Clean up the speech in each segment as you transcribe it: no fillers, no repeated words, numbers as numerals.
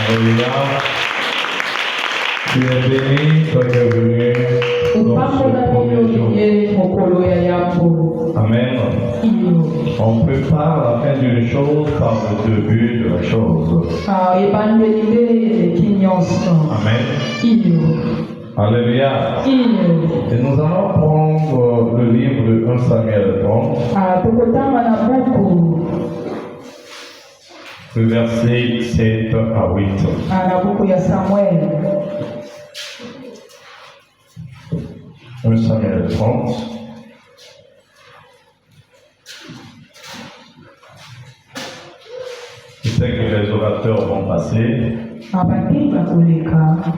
Alléluia. Tu es béni, toi qui es venu dans ce premier jour. Amen. On prépare la fin d'une chose par le début de la chose. Amen. Alléluia. Et nous allons prendre le livre de 1 Samuel 30. Le verset 7 à 8. 1 Samuel 30. Je sais que les orateurs vont passer.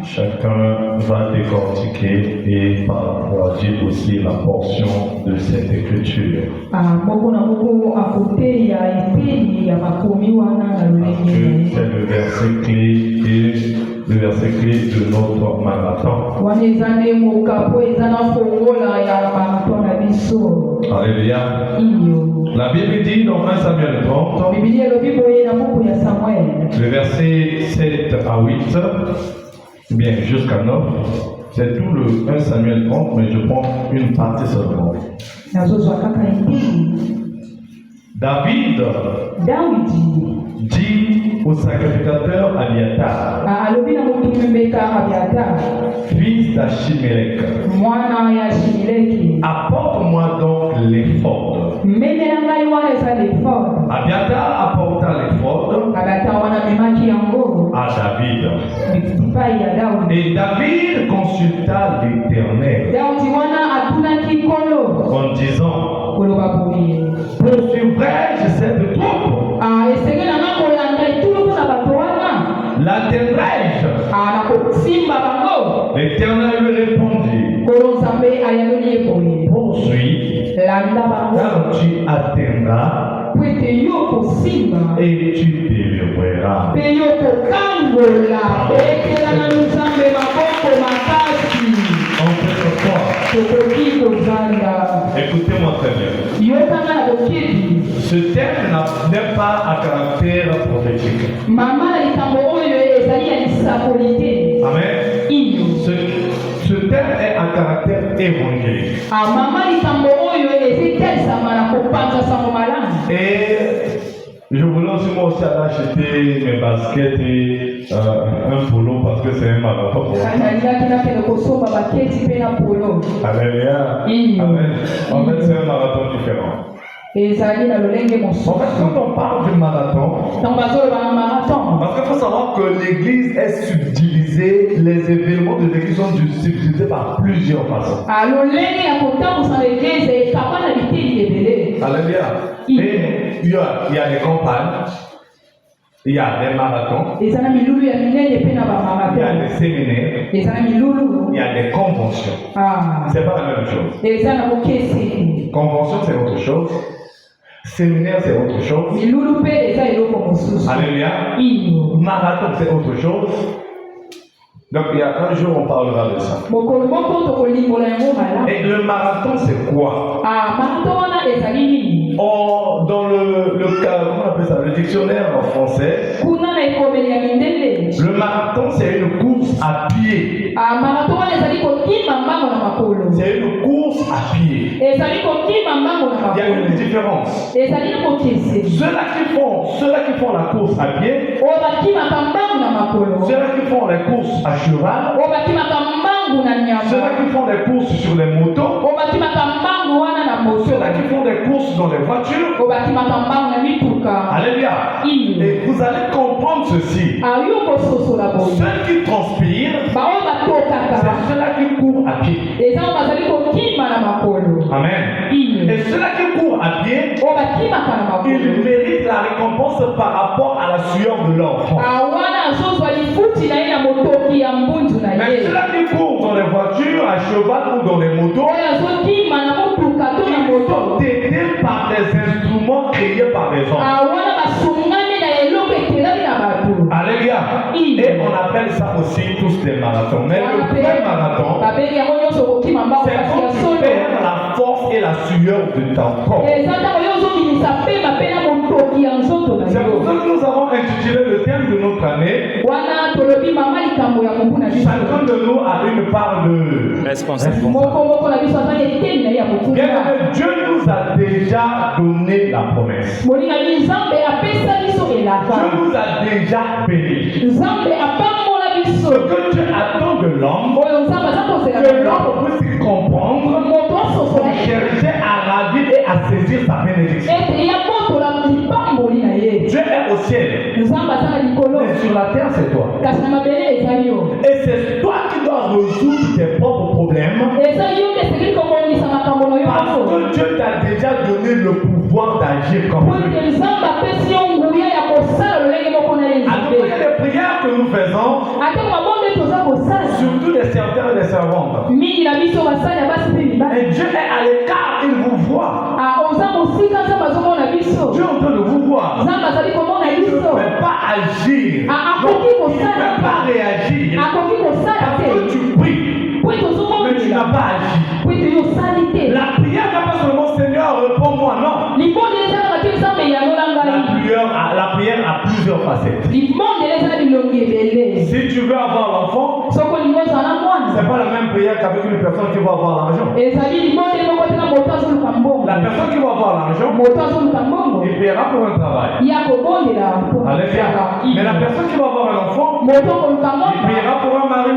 Chacun va décortiquer et dire aussi la portion de cette écriture. C'est le verset clé et le verset clé de notre marathon. Alléluia. La Bible dit dans 1 Samuel 30, le verset 7 à 8, bien jusqu'à 9, c'est tout le 1 Samuel 30, mais je prends une partie seulement. David dit au sacrificateur Abiatar, fils d'Achimélec, apporte-moi donc l'éphod. Abiatar apporta l'éphod à David. Et David consulta l'Éternel en disant, poursuivrai-je cette troupe? L'atteindrai-je? L'Éternel lui répondit, poursuis, car tu atteindras et tu délivreras. En quelque fois, écoutez-moi très bien. Ce terme n'est pas à caractère prophétique. Amen. Ce terme est à caractère évangélique. Et je voulais aussi moi aussi aller acheter mes baskets et un polo parce que c'est un marathon. Alléluia. Amen. En fait, c'est un marathon différent. En fait, quand on parle du marathon, parce qu'il faut savoir que l'église est subdivisée, les événements de l'église sont subdivisés par plusieurs façons. Alléluia. Et il y a des campagnes, il y a des marathons, il y a des séminaires, il y a des conventions. C'est pas la même chose. Convention, c'est autre chose. Séminaire, c'est autre chose. Alléluia. Marathon, c'est autre chose. Donc, il y a un jour, on parlera de ça. Et le marathon, c'est quoi? Oh, dans comment on appelle ça, le dictionnaire en français, le marathon, c'est une course à pied. C'est une course à pied. Il y a une différence. Ceux-là qui font la course à pied, ceux-là qui font les courses à cheval, ceux-là qui font des courses sur les motos, ceux-là qui font des courses dans les voitures. Alléluia. Et vous allez comprendre ceci. Ceux qui transpirent, c'est ceux-là qui courent à pied. Amen. Et ceux-là qui courent à pied, ils méritent la récompense par rapport à la sueur de leur front. Mais ceux-là qui courent dans les voitures, à cheval ou dans les motos, ils sont aidés par des instruments créés par des hommes. Alléluia. Et on appelle ça aussi tous des marathons. Mais le vrai marathon, c'est quand tu perds la force et la la sueur de ton corps. C'est pour ça que nous avons intitulé le thème de notre année. Chacun de nous a une part de responsabilité. Bien que Dieu nous a déjà donné la promesse. Dieu nous a déjà béni. Ce que Dieu attend de l'homme, que l'homme puisse comprendre, chercher à ravir et à saisir sa bénédiction. Dieu est au ciel, mais sur la terre c'est toi. Et c'est toi qui dois résoudre tes propres problèmes, parce que Dieu t'a déjà donné le pouvoir d'agir comme lui. Alors il y a des prières que nous faisons, surtout des serviteurs et des servantes. Et Dieu est à l'écart, il vous voit. Dieu est en train de vous voir. Il ne peut pas agir. Il ne peut pas réagir. Parce que tu pries, mais tu n'as pas agi. La prière n'est pas seulement Seigneur, réponds-moi, non. La prière a plusieurs facettes. Si tu veux avoir l'enfant, c'est pas la même prière qu'avec une personne qui va avoir l'argent. La personne qui va avoir l'argent, il paiera pour un travail. Alléluia. Mais la personne qui va avoir un enfant, il paiera pour un mari.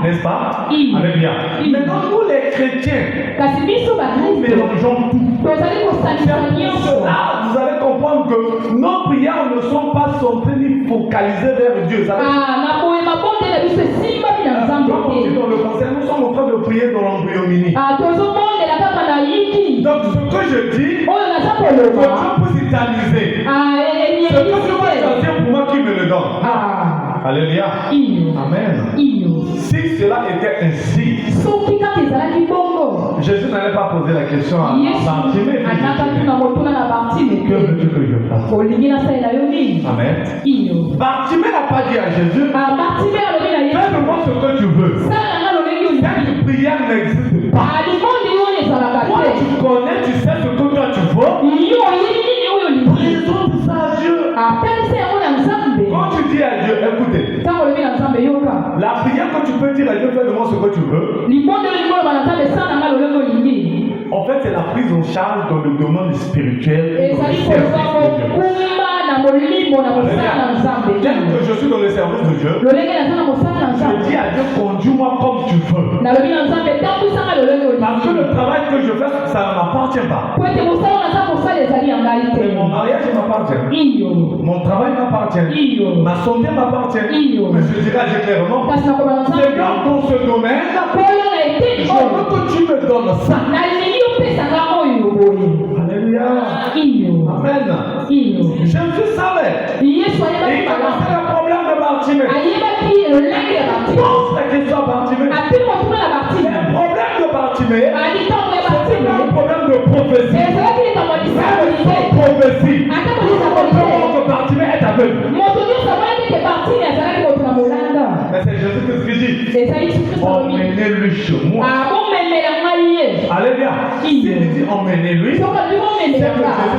N'est-ce pas? Alléluia. Maintenant, nous les chrétiens, nous mélangeons tout. Cela, vous allez comprendre que nos prières ne sont pas centrées ni focalisées vers Dieu. Comme on dit dans le conseil, nous sommes en train de prier dans l'embryomini. Donc ce que je dis, que Dieu puisse s'étaliser. Ce que Dieu va choisir pour moi qui me le donne. Alléluia. Amen. Si cela était ainsi, Jésus n'allait pas poser la question à Bartimée. Que veux-tu que je fasse? Amen. Bartimée n'a pas dit à Jésus, fais-moi ce que tu veux. Cette prière n'existe pas. Toi tu connais, tu sais ce que toi tu veux. Présente ça à Dieu. Quand tu dis à Dieu, écoutez, la prière que tu peux dire à Dieu, fais-moi ce que tu veux. En fait, c'est la prise en charge dans le domaine spirituel et dans le service de Dieu. Dès que je suis dans le service de Dieu, je dis à Dieu, conduis-moi comme tu veux. Parce que le travail que je fais, ça ne m'appartient pas. Mais mon mariage m'appartient. Mon travail m'appartient. Ma santé m'appartient. Mais je dirais à Dieu clairement, Seigneur, dans ce domaine, je veux que tu me donnes ça. Alléluia. Amen. Jésus savait. Il connaissait le problème de Bartimée. Pose la question à Bartimée. Le problème de Bartimée, c'est pas un problème de prophétie. C'est une prophétie. Que Bartimée est aveugle. Mais c'est Jésus qui dit, emmenez-lui chez moi. Alléluia. S'il dit emmenez-lui, c'est que Jésus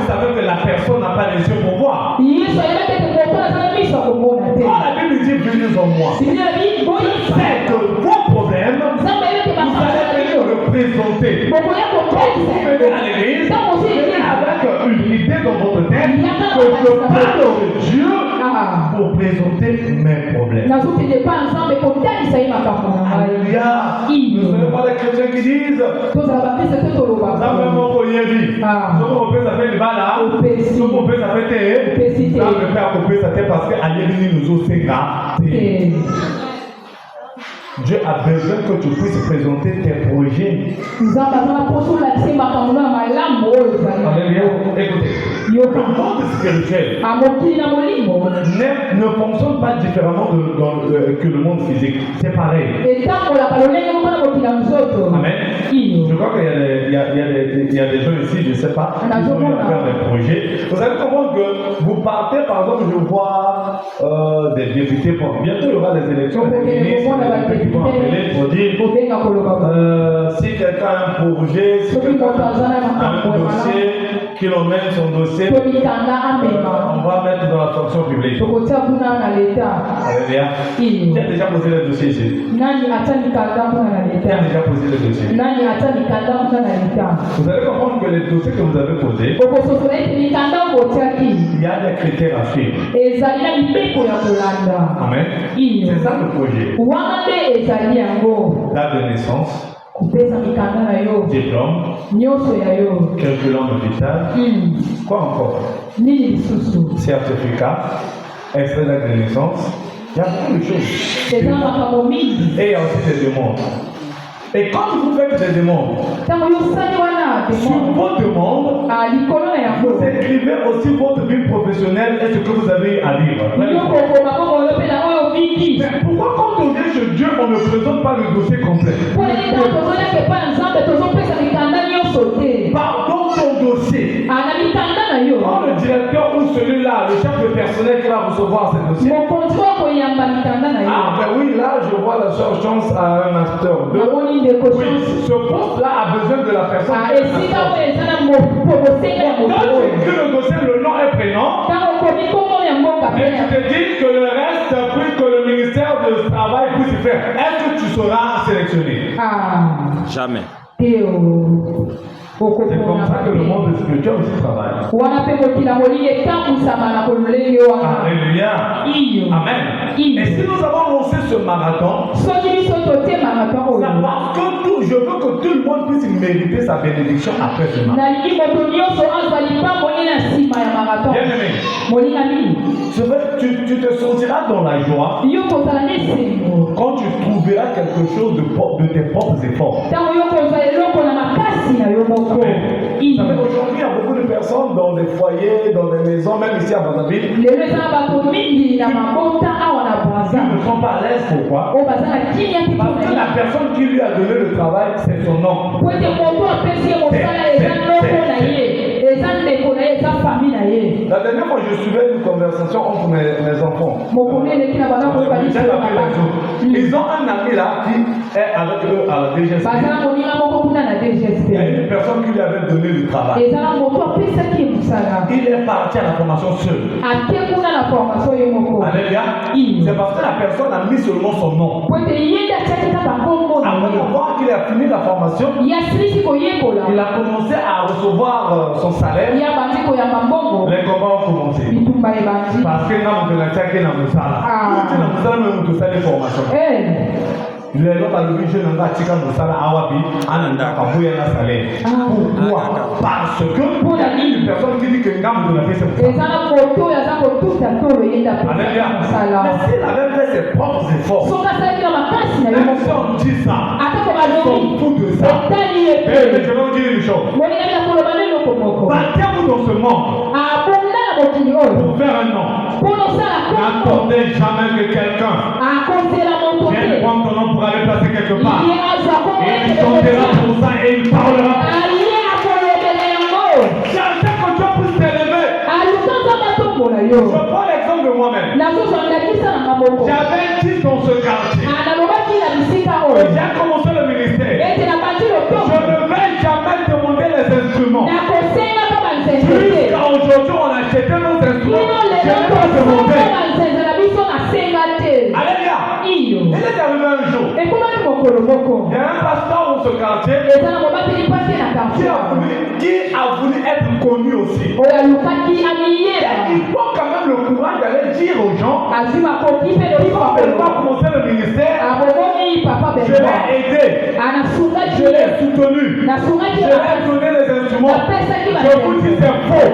savait que la personne n'a pas les yeux pour voir. Quand la Bible dit venez en moi, je sais que vos problèmes, vous allez venir le présenter. Quand vous venez à l'église, avec une idée dans votre tête que je parle de Dieu pour présenter mes problèmes. Alléluia. Ne soyez pas des chrétiens qui disent ça me mon foyer vie. Ça me fait ça fait le bas là. Ça me fait ça fait terre. Ça me fait à couper ça terre parce que ailleurs nous aussi Dieu a besoin que tu puisses présenter tes projets. Alléluia. Écoutez, le monde spirituel ne fonctionne pas différemment que le monde physique. C'est pareil. Amen. Je crois qu'il y a des gens ici, je ne sais pas, qui sont venus faire des projets. Vous allez comprendre que vous partez, par exemple, je vois des députés. Bientôt il y aura des élections, des ministres, des députés. vont appeler pour dire si quelqu'un a un projet, si quelqu'un a un dossier, qu'il emmène son dossier, on va mettre dans la fonction publique. Alléluia. Qui a déjà posé le dossier ici? Qui a déjà posé le dossier? Vous allez comprendre que les dossiers que vous avez posés, il y a des critères à suivre. Amen. C'est ça le projet. Date de naissance, diplôme, curriculum vitae, quoi encore? Certificat, extrait d'acte de naissance. Il y a beaucoup de choses. Et il y a aussi des demandes. Et quand vous faites des demandes, sur vos demandes, vous écrivez aussi votre vie professionnelle et ce que vous avez à vivre. Mais pourquoi quand on vient chez Dieu, on ne présente pas le dossier complet? Pardon ton dossier. Quand le directeur ou celui-là, le chef de personnel qui va recevoir ce dossier. Ah ben oui, là je vois la seule chance à un master 2. Oui, ce poste-là a besoin de la personne. Quand tu écris le dossier, le nom et prénom, et tu te dis que le reste, puis que le ministère du travail puisse y faire, est-ce que tu seras sélectionné? Jamais. C'est comme ça que le monde spirituel aussi travaille. Alléluia. Amen. Et si nous avons lancé ce marathon, c'est parce que je veux que tout le monde puisse mériter sa bénédiction après ce marathon. Bien-aimé, tu te sentiras dans la joie quand tu trouveras quelque chose de tes propres efforts. Aujourd'hui, il y a beaucoup de personnes dans les foyers, dans les maisons, même ici à Brazzaville, qui ne sont pas à l'aise. Pourquoi? Parce que la personne qui lui a donné le travail, c'est son nom. La dernière fois, je suivais une conversation entre mes enfants. Ils ont un ami là qui est avec eux à la DGSP. Il y a une personne qui lui avait donné le travail. Il est parti à la formation seul. Alléluia. C'est parce que la personne a mis seulement son nom. Après voir qu'il a fini la formation, il a commencé à recevoir son salaire. Les combats ont commencé. Parce que nous avons attaqué dans le salaire. Nous avons formation. Les autres ont dit que nous avons attaqué dans le salaire. Pourquoi? Parce que une personne qui dit que nous avons donné ses Alléluia. Mais s'il avait fait ses propres efforts, même si on dit ça, on s'en fout de ça. Mais je vais vous dire une chose. Battez-vous dans ce monde pour faire un nom. N'attendez jamais que quelqu'un vienne prendre ton nom pour aller placer quelque part. Et il chantera pour ça et il parlera. J'attends que Dieu puisse t'élever. Je prends l'exemple de moi-même. J'avais 10 dans ce quartier. J'ai commencé le ministère. Je ne vais jamais demander les instruments. Jusqu'à aujourd'hui, on a acheté nos instruments. Je n'ai pas demandé. Alléluia. Il est arrivé un jour. Il y a un pasteur dans ce quartier qui a voulu être connu aussi. Il faut quand même le courage d'aller dire aux gens qu'il ne faut pas commencer le ministère. Je l'ai aidé. Je l'ai soutenu. Je l'ai donné les instruments. Je vous dis c'est faux.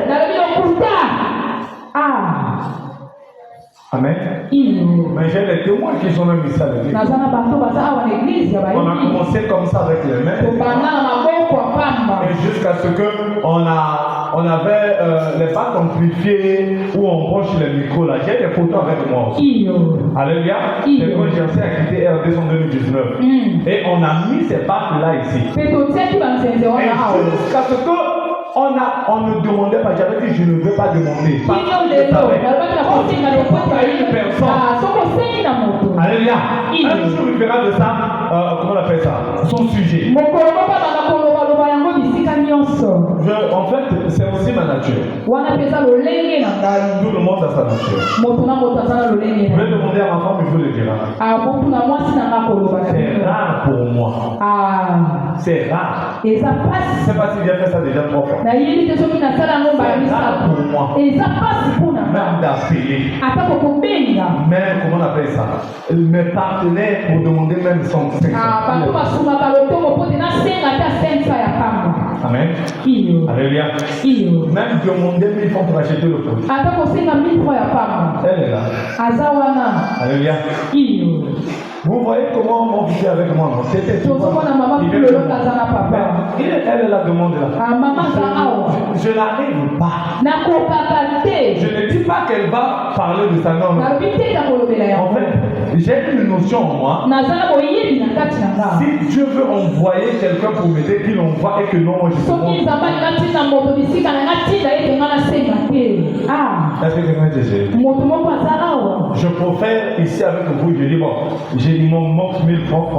Amen. Mais j'ai des témoins qui sont même ici à l'église. On a commencé comme ça avec les mains. Et jusqu'à ce qu'on avait les bacs amplifiés où on branche les micros là. J'ai des photos avec moi aussi. Alléluia. C'est quand j'ai à quitter RD en 2019. Et on a mis ces bacs là ici. Et jusqu'à ce que on ne demandait pas, j'avais dit je ne veux pas demander. Parce que je savais, quand il y a une personne Alléluia. Un jour, il verra de ça, comment on appelle ça, son sujet. En fait, c'est aussi ma nature. Tout le monde a sa nature. Je vais demander à ma femme, il faut le dire. C'est rare pour moi. C'est rare. Je ne sais pas si j'ai fait ça déjà 3 fois. C'est rare pour moi. Même d'appeler. Même, comment on appelle ça? Mes partenaires pour demander même 105. Amen. Alléluia. Même demander 1000 francs pour acheter le produit. Elle est là. Alléluia. Vous voyez comment on vivait avec moi, non? C'était tout. Elle la demande là. Je n'arrive pas. Je ne dis pas qu'elle va parler de ça, non. En fait, j'ai une notion en moi. Si Dieu veut envoyer quelqu'un pour m'aider, qu'il envoie et que non, je peux. Est-ce que quelqu'un dit je profère ici avec vous, je dis bon, il m'en manque 1000 francs.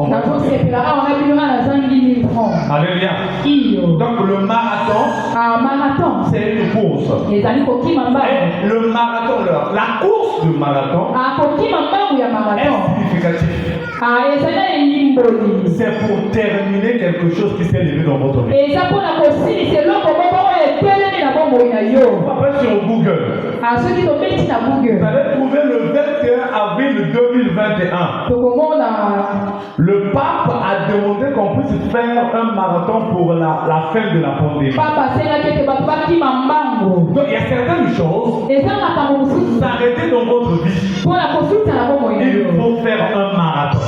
Alléluia. Donc le marathon, c'est une course. Et le marathon, la course de marathon est significative. C'est pour terminer quelque chose qui s'est levé dans votre vie. Après sur Google, vous allez trouver le 21 avril 2021. Le pape a demandé qu'on puisse faire un marathon pour la fin de la pandémie. Donc il y a certaines choses, s'arrêter dans votre vie. Il faut faire un marathon.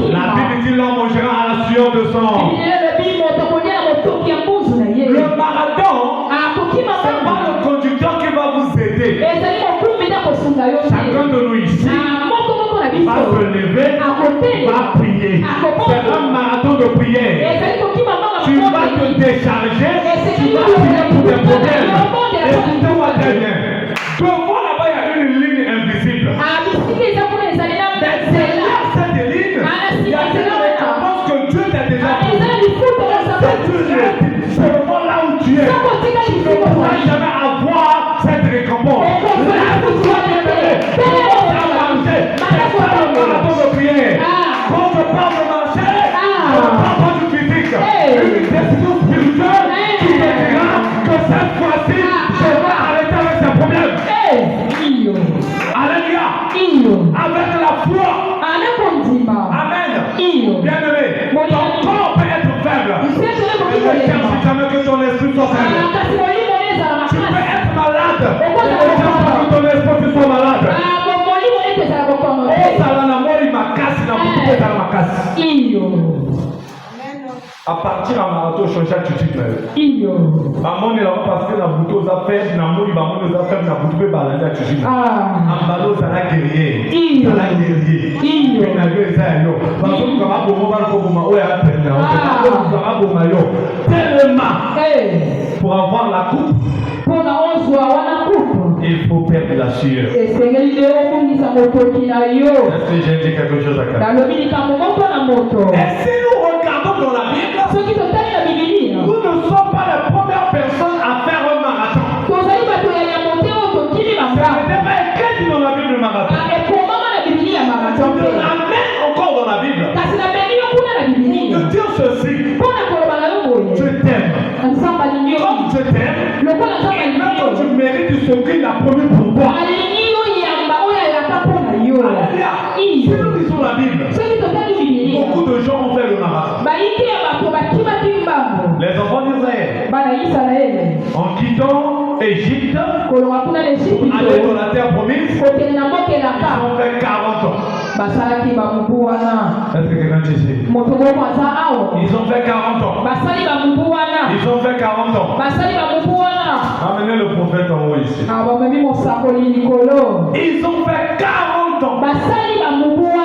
La Bible dit l'homme mangera à la sueur de sang. Le marathon, c'est pas le conducteur qui va vous aider. Chacun de nous ici va se lever, va prier. C'est un marathon de prière. Tu vas te décharger, tu vas prier pour tes problèmes. Écoutez-moi très bien. Devant là-bas, il y a une ligne invisible. Derrière cette ligne, il y a une récompense que Dieu t'a déjà donnée. Seulement là où tu es, tu ne pourras jamais avoir cette récompense. Lève-toi, bien-aimé. Commence à marcher. C'est ça le marathon de prière. Quand je parle de marcher, je ne parle pas du physique. Une décision spirituelle qui te dira que cette fois-ci, je vais arrêter avec ces problèmes. Alléluia. Avec la foi. Amen. Bien-aimé, ton corps peut être faible. Mais ne cherche jamais que ton esprit soit faible. Tu peux être malade. Mais ne cherche pas que ton esprit soit malade. À partir de marathon, je change tout de suite. Maman est là parce que la bouteille aux affaires, la bouteille aux affaires, la bouteille balade tout de suite. Ambalo, ça l'a guerrier. Ça l'a guerrier. Il n'a pas eu ça. Parce que quand on va au tellement pour avoir la coupe, il faut perdre la sueur. Est-ce que j'ai dit quelque chose à quelqu'un? Et si nous regardons dans la Bible, nous ne sommes pas les premières personnes à faire un marathon. Ce n'était pas écrit dans la Bible le marathon. On te l'amène encore dans la Bible. Pour te dire ceci, je t'aime. Comme je t'aime, et même quand tu mérites ce qu'il a promis pour toi. Alléluia. Si nous lisons la Bible, beaucoup de gens ont fait le marathon. Les enfants d'Israël, en quittant Égypte, pour aller dans la terre promise, ils ont fait 40 ans. Est-ce que quelqu'un dit ici? Ils ont fait 40 ans. Ils ont fait 40 ans. Amenez le prophète en haut ici. Ils ont fait 40 ans.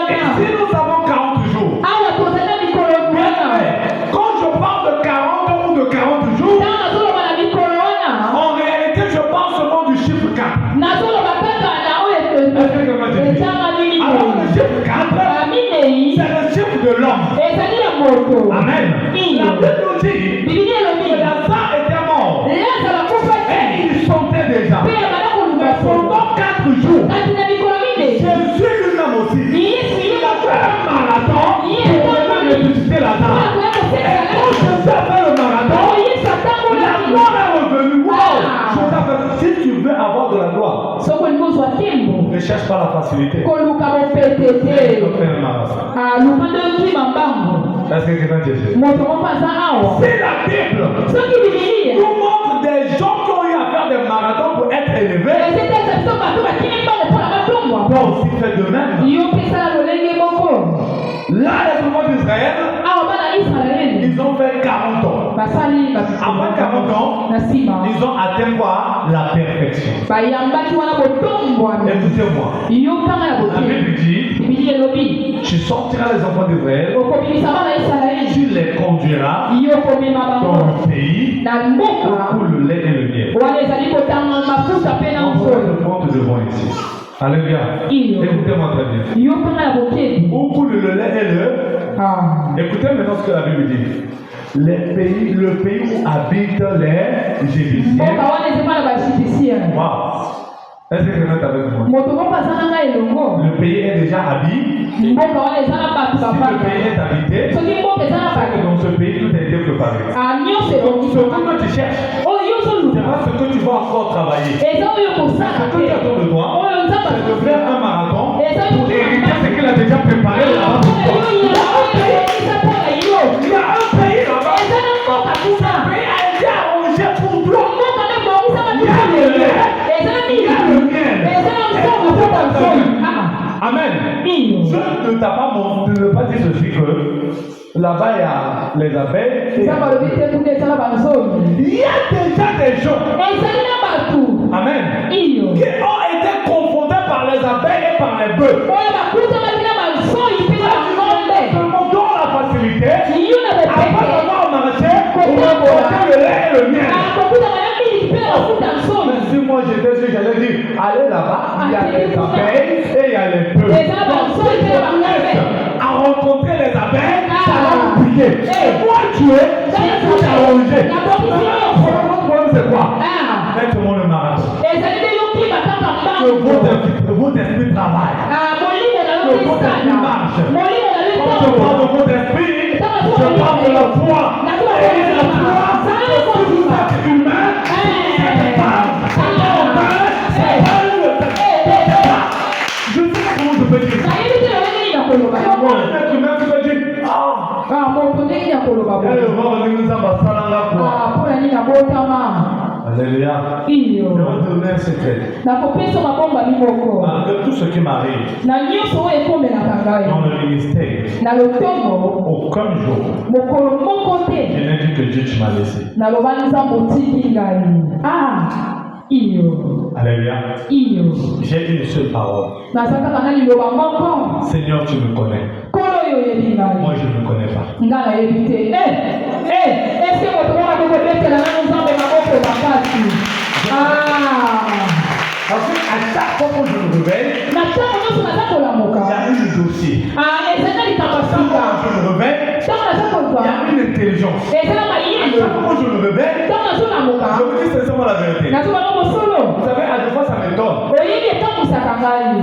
Et si nous avons 40 jours, quand je parle de 40 ans ou de 40 jours, en réalité je parle seulement du chiffre 4. Est-ce que quelqu'un dit? Alors le chiffre 4 Amen. La Bible nous dit que Lazare était mort. Et il sentait déjà. Mais pendant 4 jours, Jésus lui-même aussi, il a fait un marathon pour venir ressusciter Lazare. Et quand Jésus a fait le marathon, la gloire est revenue. Wow! Si tu veux avoir de la gloire, ne cherche pas la facilité. Fais un marathon. Est-ce que quelqu'un dit ça? C'est la Bible. Nous montre des gens qui ont eu à faire des marathons pour être élevés. Toi aussi fais de même. Là, les enfants d'Israël, ils ont fait 40 ans. Après 40 ans, ils ont atteint quoi? La perfection. Écoutez-moi. La Bible dit, tu sortiras les enfants d'Israël, tu les conduiras dans le pays où le lait et le miel. On va le prendre devant ici. Alléluia. Écoutez-moi très bien. Où coule le lait et le... Écoutez maintenant ce que la Bible dit. Le pays où habitent les Égyptiens. Wow. Est-ce que quelqu'un est avec moi? Le pays est déjà habité. Si le pays est habité, c'est que dans ce pays tout a été préparé. Donc ce que tu cherches, c'est pas ce que tu vas encore travailler. Ce que tu attends de toi, c'est de faire un marathon pour hériter ce qu'il a déjà préparé là-bas. Il y a un pays là-bas. Ce pays a été arrangé pour toi. Il y a le lait. Il y a le miel. Amen. Je ne t'ai pas montré, ne pas dire ceci que là-bas il y a les abeilles. Il y a déjà des gens. Amen. Qui ont été confondés par les abeilles et par les bœufs. Demandons la facilité. Après avoir marché, pour apporter le lait et le miel. Mais si moi j'étais sûr, j'allais dire, allez là-bas, il y a les abeilles et il y a les bœufs. Donc si tu à rencontrer les abeilles, ça va vous piquer. Et moi tu es, si tu t'es arrangé. Le problème c'est quoi? Faites-moi le marathon. Que votre esprit travaille. Que votre esprit marche. Quand je parle de votre esprit, je parle de la foi. Et la foi, c'est tout être humain. Je ne sais pas comment je peux dire ça. Comment un être humain peut dire Alléluia. Je vais te donner un secret. Malgré tout ce qui m'arrive dans le ministère, aucun jour je n'ai dit que Dieu tu m'as laissé. Alléluia. J'ai une seule parole. Seigneur, tu me connais. Moi, je ne me connais pas. Parce qu'à chaque fois que je me réveille, il y a une dossier. À chaque fois que je me réveille, il y a une intelligence. À chaque fois que je me réveille, je me dis sincèrement la vérité. Vous savez, à deux fois ça m'étonne.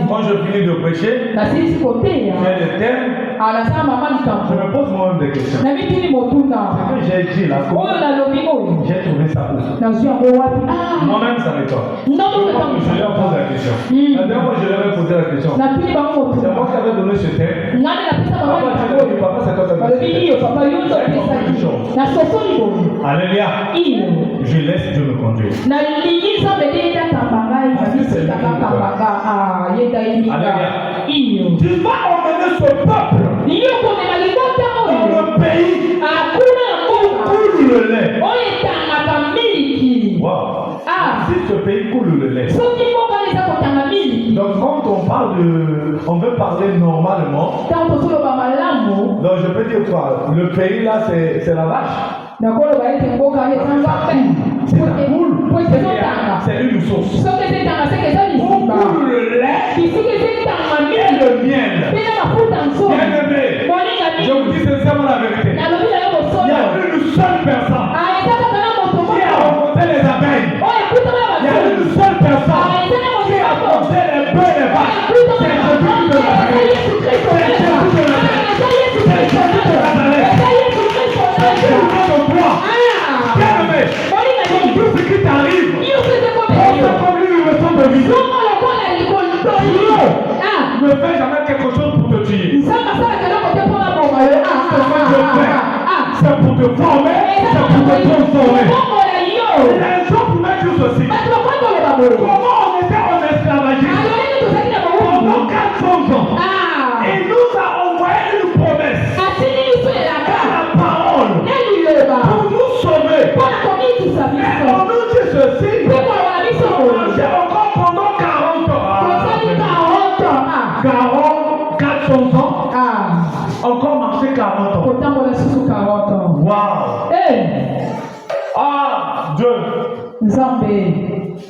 Quand je finis de prêcher, j'ai des thèmes. Je me pose moi-même des questions. Ce que j'ai dit là, j'ai trouvé ça où? Moi-même ça m'étonne. Je leur pose la question. La dernière fois je leur ai posé la question. C'est moi qui avais donné ce thème. Papa, c'est toi qui Alléluia. Je laisse Dieu me conduire. Alléluia. Tu vas emmener ce peuple dans le pays où coule le lait. Wow. Si ce pays coule le lait. Donc quand on veut parler normalement, donc je peux dire quoi? Le pays là c'est la vache. C'est une source. Où coule le lait et le miel. Bien-aimé, je vous dis sincèrement la vérité. ne fais jamais quelque chose pour te tuer. C'est pour te former, c'est pour te transformer. Les gens pouvaient dire ceci. Comment on était en esclavagisme pendant 400 ans. Et nous a envoyé une promesse. La parole. Pour nous sauver. Mais on nous dit ceci. On marchait encore pendant 40 ans. 400 ans. Encore marché 40 ans. Wow. Dieu.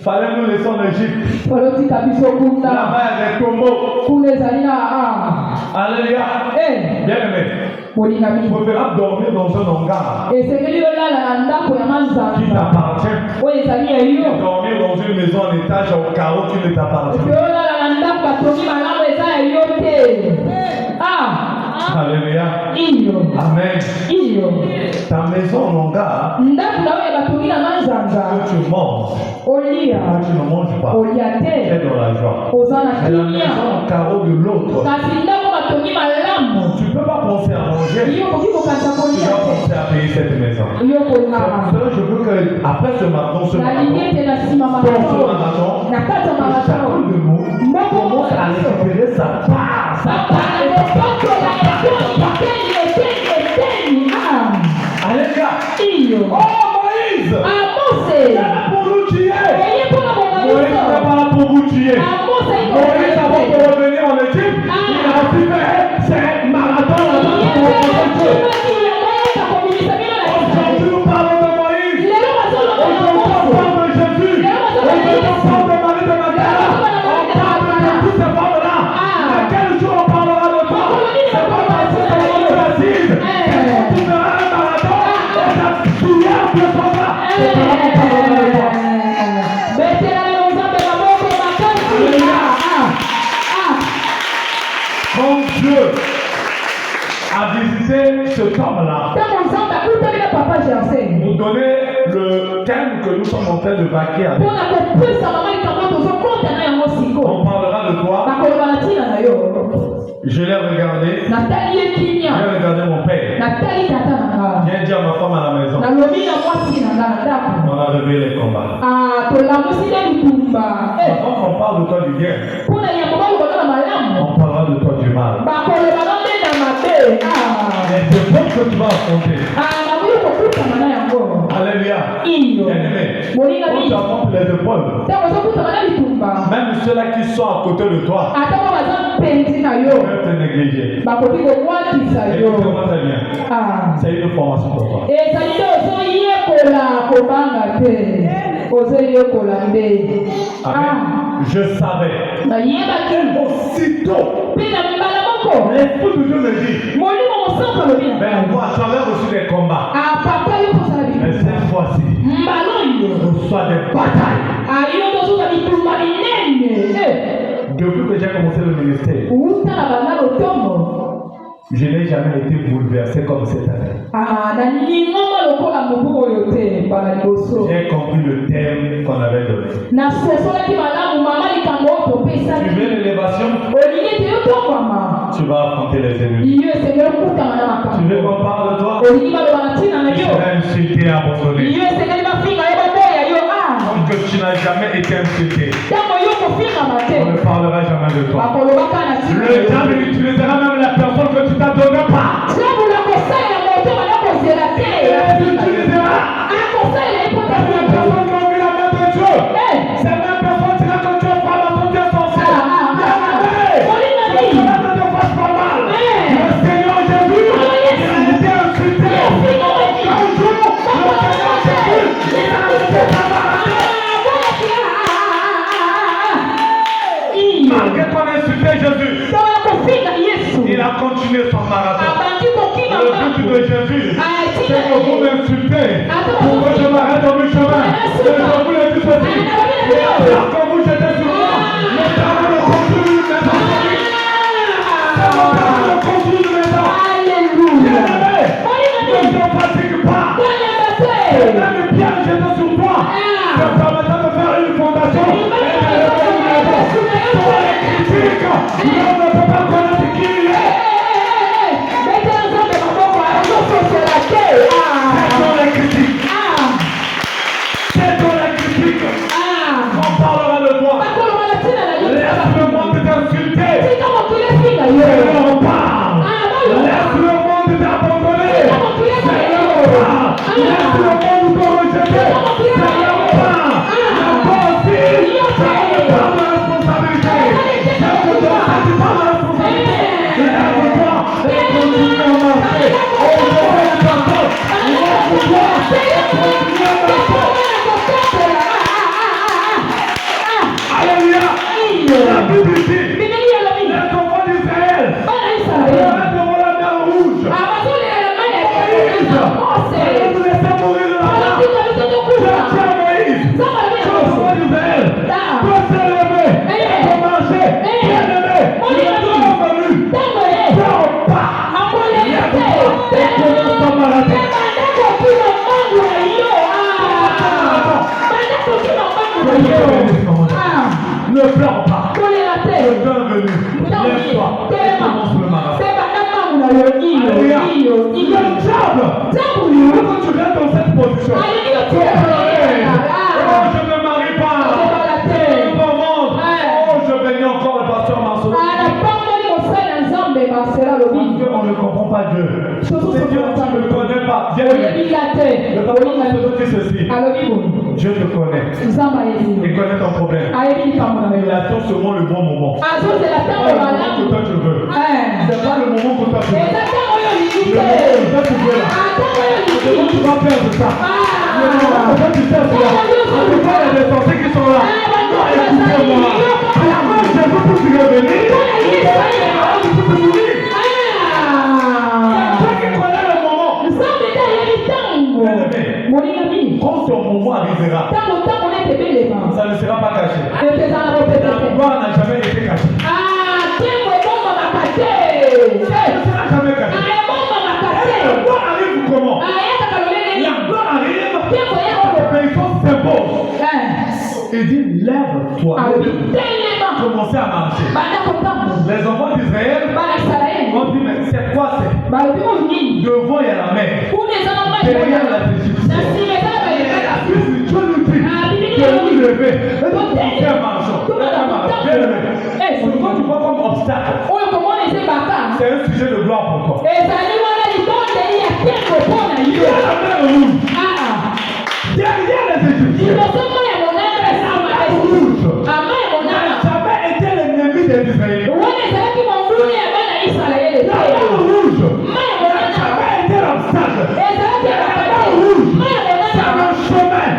Fallait nous laisser en Égypte. Là-bas, il y a des tombeaux. Alléluia. Bien aimé. Vous pouvez dormir dans un hangar qui t'appartient. Dormir dans une maison en étage au carreau qui ne t'appartient. Alléluia. Amen. Ta maison en hangar, que tu manges, que tu ne manges pas, est dans la joie. Et la maison en carreau de l'autre, tu ne peux pas penser à manger. Tu dois penser à payer cette maison. Cela, je veux que après ce matin, chacun de nous commence à récupérer sa part. Alléluia. Oh Moïse, il est là pour nous tuer. Moïse n'est pas là pour vous tuer. Moïse, avant de revenir en Égypte, il a aussi fait ses marathons là-bas. Aujourd'hui, nous parlons de Moïse. Aujourd'hui, on parle de Jésus. Aujourd'hui, on parle de Marie de Magdala. On parle de toutes ces femmes-là. Mais quel jour on parlera de toi? C'est pas parce que tu es assise. Tu feras un marathon et ça te souvient de toi. Quand Dieu a visité cet homme-là, pour donner le thème que nous sommes en train de vaquer avec, on parlera de toi. Je l'ai regardé. J'ai regardé mon père. Viens dire à ma femme à la maison. On a levé les combats. Quand on parle de toi du bien, on parlera de toi du mal. Les épreuves que tu vas affronter. Alléluia. Bien-aimé, quand tu affrontes les épreuves, même ceux-là qui sont à côté de toi, peuvent te négliger. Écoute-moi très bien. C'est une formation pour toi. Amen. Je savais. Aussitôt, l'Esprit de Dieu me dit, mais moi, tu avais reçu des combats. Mais cette fois-ci, reçois des batailles. Depuis que j'ai commencé le ministère, je n'ai jamais été bouleversé comme cette année. J'ai compris le thème qu'on avait donné. Tu veux l'élévation? Tu vas affronter les ennemis. Tu veux qu'on parle de toi? Tu seras insulté et abandonné. Comme que tu n'as jamais été insulté. On ne parlera jamais de toi. Le diable utilisera même la personne que tu t'as donné pas. Il utilisera. Parce que la personne qui a mis la main de Dieu, c'est la même personne qui a dit que Dieu parle à ton Dieu sincère. Que cela ne te fasse pas mal. Le Seigneur Jésus, il a été insulté. Un jour, le Seigneur Jésus, il a été camarade. Malgré qu'on a insulté Jésus, il a continué son marathon. Le but de Jésus, c'est que vous m'insultez pour que je m'arrête dans le chemin. Et je vous l'ai dit ceci. Quand vous jetez sur moi, le terrain de construire une maison. C'est le terrain de construire une maison. Bien-aimé, ne te fatigue pas. C'est même une pierre jetée sur toi. Ça permettra de faire une fondation. Et de lever une maison. L'homme ne peut pas connaître qui il est. C'est dans la critique. C'est dans la critique. On parlera de toi. Laisse le monde t'insulter. Seigneur, on parle. Laisse le monde t'abandonner. Seigneur, on parle. Laisse le monde te rejeter. Seigneur, on parle. La pensée, c'est pas ma responsabilité. C'est que toi, c'est pas ma responsabilité. Lève-toi et continue à marcher. On te fait ta porte. Lève-toi et continue à marcher. Alléluia. La Bible dit, les enfants d'Israël, devant la mer rouge. Moïse, vous laissez mourir de la faim. Tiens, Moïse, les enfants d'Israël, doivent s'élever et marcher. Bien-aimé, le temps est venu. Sors pas. Lève-toi et commence à marcher. Ne pleure pas. Le temps est venu. Lève-toi et commence le marathon. Alléluia. Le diable veut que tu restes dans cette position. Oh, je ne me marie pas. Oh, je bénis encore le pasteur Marceau. Parce qu'on ne comprend pas Dieu. C'est Dieu, tu ne le connais pas. Dieu te dit ceci. Dieu te connaît. Il connaît ton problème. Il attend seulement le bon moment. C'est pas le moment que toi tu veux. C'est pas le moment que toi tu veux. Le moment que toi tu veux là. Le moment que tu vas faire de ça. Le moment que toi tu fais cela. En tout cas, il y a des sorciers qui sont là. Non, écoutez-moi. À la fin, Jésus pour te revenir. Tu peux te mourir. C'est toi qui connais le moment. Bien-aimé, quand ton moment arrivera, ça ne sera pas caché. Ta gloire n'a jamais été cachée. Ça ne sera jamais caché. La gloire arrive comment? La gloire arrive quand le pays s'impose. Il dit, lève-toi. Commencez à marcher. Les enfants d'Israël ont dit, mais c'est quoi c'est? Devant il y a la mer. Derrière la Égyptienne. Dieu nous dit de nous lever et de commencer à marcher. Quand tu vois comme obstacle, c'est un sujet de gloire pour toi. Il y a la mer rouge. Derrière les Égyptiens. La mer rouge n'a jamais été l'ennemi des Israéliens. La mer rouge n'a jamais été l'obstacle. La mer rouge, c'est le chemin.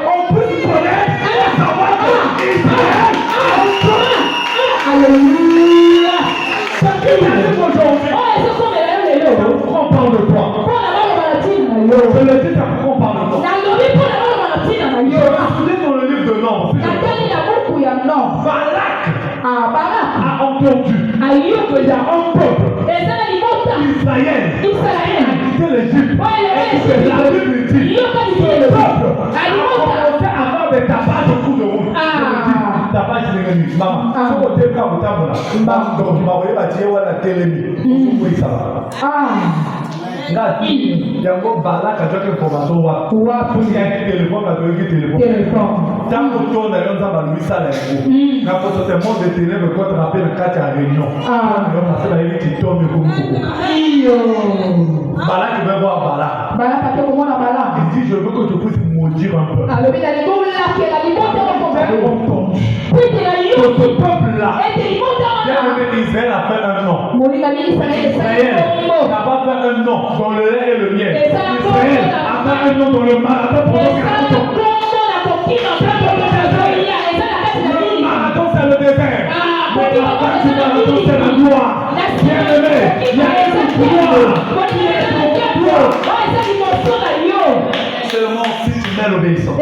On peut se connaître et savoir que Israël a un chemin. Alléluia. Ce qui arrive aujourd'hui, c'est pourquoi on parle de toi. Je le dis, c'est pourquoi on parle de toi. Je vais souligner dans le livre de Nombres. Balak a entendu qu'il y a un peuple, Israël, qui a quitté l'Égypte. Et que la Bible dit, ce peuple a commencé à avoir des tapages au cours de route. Tapage c'est l'ennemi. Maman, si on te fait un table là, donc tu m'as envoyé ma tienne ou la télémie. Oui, ça va. Il y a un mot balak à chaque information. Pour y avoir un téléphone, à donner un téléphone. Tant que tu as un Louis Salengo, n'a pas ce monde de ténèbres pour te rappeler le cas de la réunion. On va passer la réunion qui tombe comme Coco. Balak veut voir Balak. Il dit, je veux que tu puisses maudire un peu. Ce peuple-là, Israël a fait un nom. Israël n'a pas fait un nom dans le lait et le miel. Israël a fait un nom dans le marathon pour le marathon, c'est le désert. Mais la fin du marathon, c'est la gloire. Bien-aimé, il y a une gloire. Seulement si tu mets l'obéissance.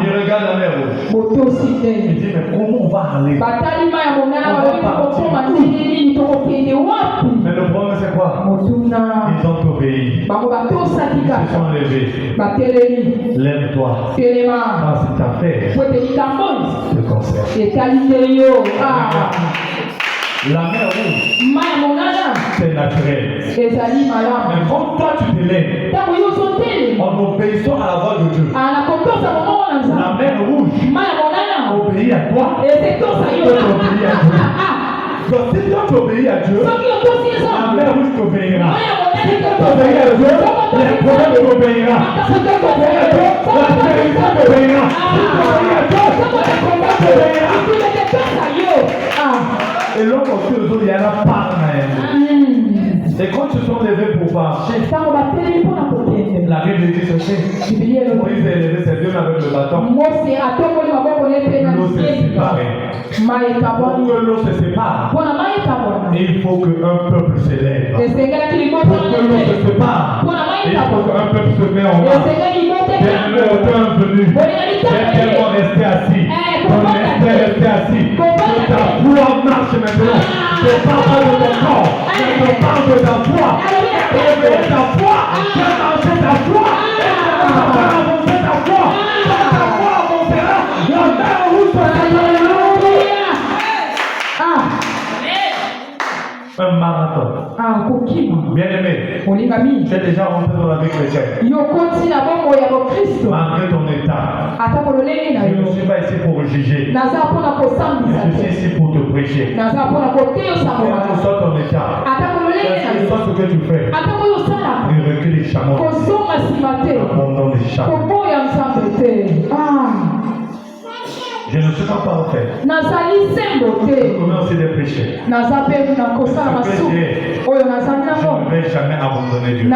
Il regarde la mer rouge. Il dit, mais comment on va aller? Mais le problème, c'est quoi? Ils ont obéi. Ils se sont levés. Lève-toi. Parce que ta fait le concert. La mer rouge, c'est naturel. Mais quand toi tu te lèves, en obéissant à la voix de Dieu, la mer rouge obéit à toi. Toi tu obéis à Dieu. Donc si toi tu obéis à Dieu, la mer rouge t'obéira. Si toi tu obéis à Dieu, les problèmes t'obéira. Si toi tu obéis à Dieu, la vérité t'obéira. Si tu obéis à Dieu, les combats t'obéira. Et l'homme aussi, il y a la part. Et quand ils se sont levés pour marcher, la Bible dit ceci. Moïse est levé ses deux avec le bâton. L'eau s'est séparée. Pour que l'eau se sépare, il faut qu'un peuple se lève. Pour que l'eau se sépare, il faut qu'un peuple se mette en marche. Bien-aimé, autant venu, j'ai tellement resté assis. On est resté assis. Que ta foi marche maintenant. Je parle pas de ton corps, mais je parle de ta foi. Réveille ta foi, fais marcher ta foi. Fais avancer ta foi. Quand ta foi avancera, la mer rouge sera. Un marathon. Bien aimé, tu es déjà rentré dans la vie chrétienne. Malgré ton état, je ne suis pas ici pour juger. Je suis ici pour te prêcher. Quel que soit ton état, quel que soit ce que tu fais, il recule les chameaux. Abandonne les chameaux. Je ne suis pas parfait. Je connais aussi des péchés. Je ne vais jamais abandonner Dieu.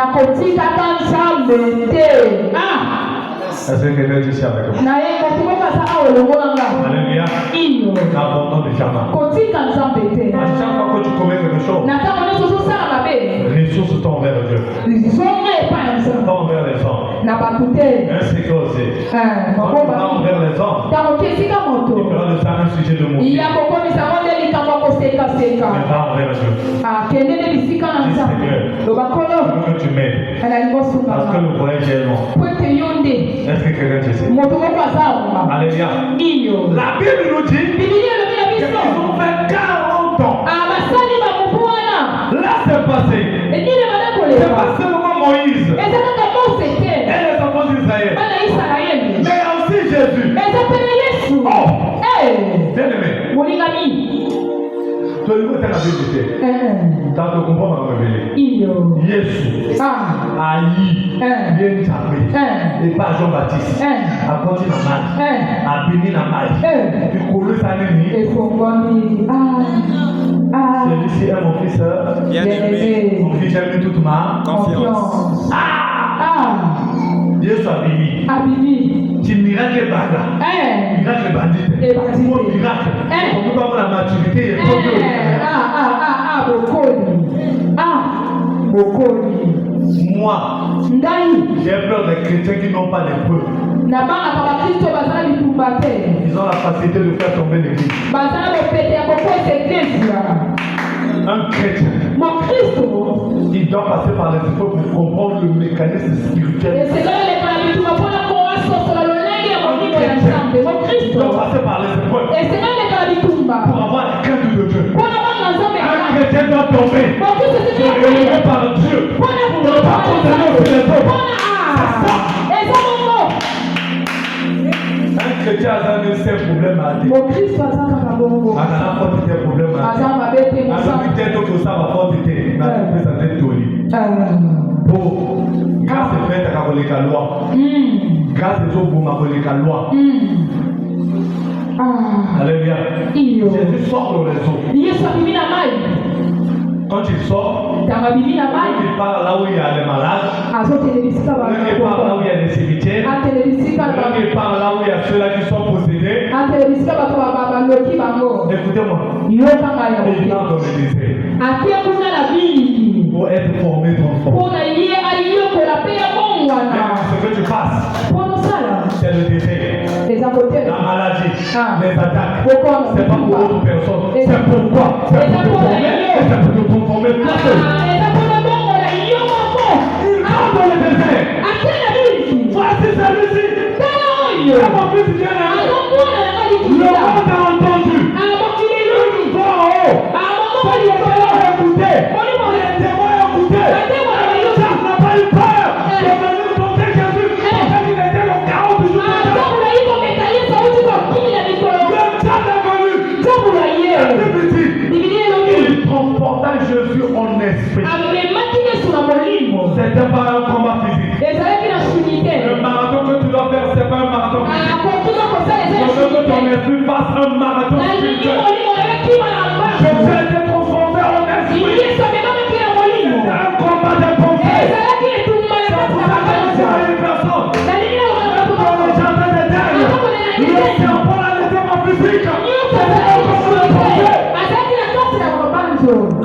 Est-ce que quelqu'un dit ça avec moi? Alléluia. N'abandonne jamais. À chaque fois que tu commets quelque chose, ressources sont envers Dieu. Pas envers les hommes. Un secret aussi. Quand tu vas envers les hommes, il fera de ça un sujet de mots. Mais pas envers Dieu. Dis Seigneur, je veux que tu m'aides. Parce que le voyage est long. Est-ce que quelqu'un dit ça? Alléluia. La Bible nous dit qu'ils ont fait 40 ans. Là, c'est passé. C'est pas seulement Moïse et les enfants d'Israël, mais aussi Jésus. Oh! Bien aimé. Tu as vu la Bible dit dans ton combat m'a révélé. Jésus a eu bien tapé. Et pas Jean-Baptiste. A continué la marche. A béni la marche. Puis collé sa nuit. Celui-ci est mon fils. Bien-aimé. Mon fils, j'aime toute ma confiance. Jésus a béni. Tu miracle est bas là. Miracle bandit. Mon miracle. On ne peut pas avoir la maturité. Moi, j'ai peur des chrétiens qui n'ont pas les preuves. Ils ont la facilité de faire tomber l'église. Un chrétien, il doit passer par les épreuves pour comprendre le mécanisme spirituel. Il doit passer par les épreuves pour avoir la crainte de Dieu. Un chrétien doit tomber, se relever par Dieu pour ne pas condamner les autres. Un chrétien a un seul problème à dire. Un problème à grâce est faite à la loi. Grâce est au bout de la loi. Alléluia. Jésus sort dans les eaux. Quand il sort, il part là où il y a les malades, il part là où il y a les cimetières, il part là où il y a ceux-là qui sont possédés. Écoutez-moi, il part dans le désert pour être formé, transformé. Ce que tu passes, c'est le désert, la maladie, les attaques. C'est pas pour autre personne. C'est pourquoi. C'est pour te former. Et c'est pour te transformer toi seul. Il va dans le désert. Voici celui-ci. C'est mon fils bien-aimé. Le monde a entendu. Une voix en haut. Ça y est, écoutez. Les témoins ont écouté. Charles n'a pas eu peur. Il est venu porter Jésus. Parce qu'il était le chaos du jour. Il transporta Jésus en esprit. C'était pas un combat physique. Le marathon que tu dois faire, c'est pas un marathon physique. Je veux que ton esprit fasse un marathon spirituel. Jésus a été transformé en esprit. C'est un combat de pensée. C'est pour ça que c'est une personne. Dans le jardin d'Éden, le serpent a été en physique. C'est un combat de pensée.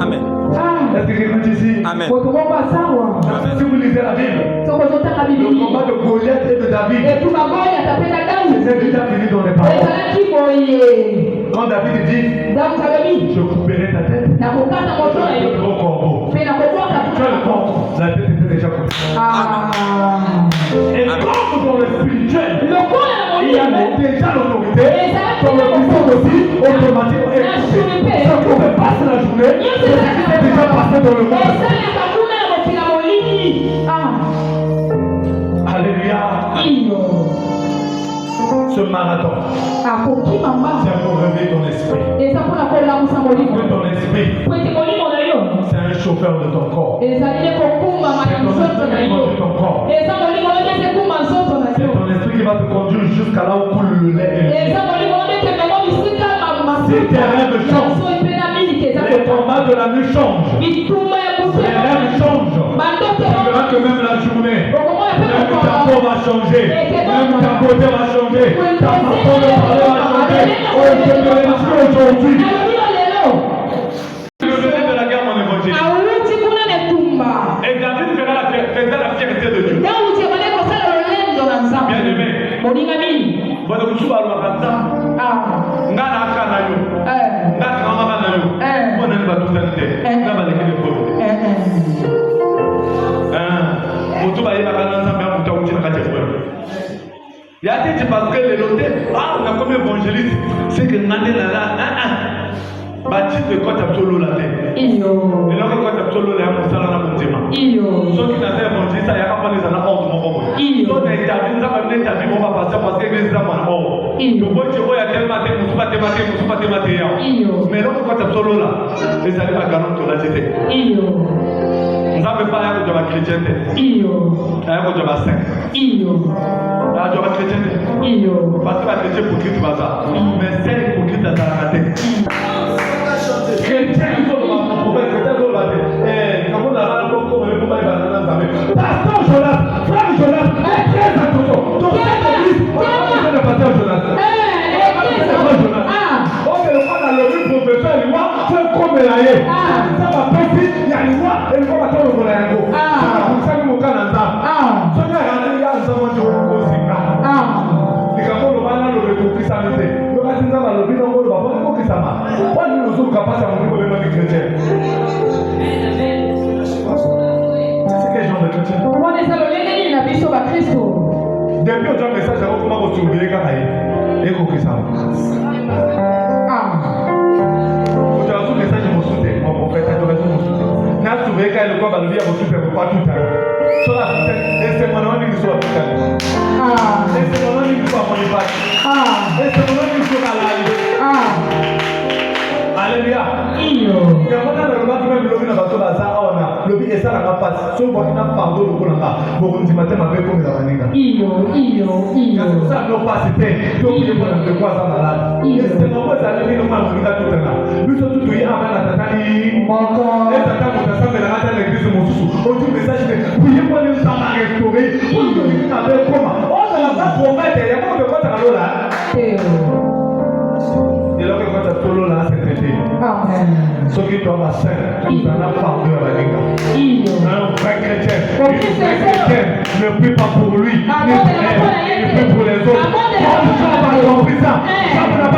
Amen. Est-ce que quelqu'un dit ici? Amen. Si vous lisez la Bible, le combat de Goliath et de David, c'est déjà fini dans les paroles. Quand David dit, je couperai ta tête, tu as le gros corbeau. Tu as le corps, la tête était déjà coupée. Et comme dans le spirituel, il y avait déjà l'autorité, dans le puissant aussi, automatiquement écoutée. Ça ne pouvait pas se la journée, c'est ce qui s'est déjà passé dans le monde. Alléluia. Ce marathon, c'est pour réveiller ton esprit. Que ton esprit, c'est un chauffeur de ton corps. C'est ton corps. C'est ton esprit qui va te conduire jusqu'à là où coule le lait. Si tes rêves changent, les combats de la nuit changent. Les rêves changent. Tu verras que même la journée, même ta peau va changer, même ta beauté va changer, ta façon de parler va changer. Oh, je te le dis aujourd'hui. Je venais de la guerre, mon évangile. Et David faisait la fierté de Dieu. Bien aimé. Bwana kusuba alwakata. Ngana akana yo. Ngana ngana yo. Bwana ni batuzalite. Ngaba lekele bobo. Mutuba yeba kana nzambe amuta uti na kati kwa. Ya tete parce que le loté on a comme évangéliste c'est que ngane la bati de kota solo la tête. Iyo. Et là kota solo la musala na mundima. Iyo. So qui na évangéliste ya kama les ana ordre moko. Iyo. So na itabi nzaba neta bi moko passer parce que les nzaba moko. Iyo. To boje ko ya tellement te musuba te ya. Iyo. Mais là kota solo la les allez pas garantir la tête. Iyo. Nzambe pa ya ko de chrétien. Iyo. Ya ko de saint. Iyo. Ya ko de chrétien. Iyo. Parce que la chrétien pour qui tu vas ça. Mais c'est pour qui tu as la tête. Chrétien, ils sont dans ma prophète, chrétien, ils sont dans comment on a le corps, le combat, il va dans la main. Pasteur Jonas, frère Jonas, très attention. Donc, cette église, on va le pasteur Jonas. Ok, le frère a le professeur, il voit, c'est comme il a eu. Ça va passer, il y a une voix, et il faut attendre le monaco. Ça va comme ça, nous, on a un temps. Ce qui est rendu, il y a un zaman de Osika. Les gamins, le malin, le récompris, ça me fait. Le reste, il y a le bilan, le baba, le récompris, ça m'a. Nous sommes capables de nous les chrétiens. C'est quel genre de chrétien? Depuis on a un message à comment vous surveillez quand il est compris ça. Vous avez un message de mon soutien, mon prophète, vous avez mon soutien. N'a surveillé quand il est quoi, bah le bien vous soutient pas tout le temps. Sur la et c'est mon nom qui soit tout le temps. Et c'est mon nom qui soit mon impact. Et c'est mon nom qui soit à la vie. Alléluia. Il y a un moment où même le na bato baza ona le bi esa na passe so bo ina pardon le kolanga bo ndi matema be ko la maninga iyo ça no passe te donc il est pas de quoi ça malade c'est moment ça le no mal qui ta tout là lui so tout yi amana tatani moko et tata mo ta samela ngata l'église mosusu on dit message que oui pour nous ça va restaurer pour nous na be koma on va la promettre il y a pas de quoi ça là et là que quand tu là c'est traité. Ceux qui doivent à saint, nous allons pardon à la ligue. Un vrai chrétien, ne prie pas pour lui, ne prie pour les autres. Quand tu vas compris ça, ça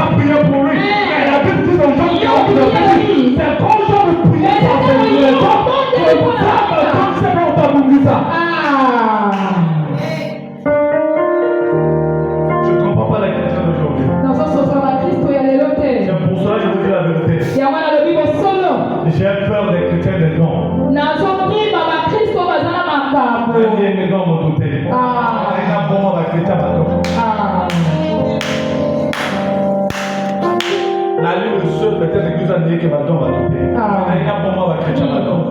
Ali le seul peut-être que vous avez que va tomber. Il y a bon moi va chrétien là-dedans.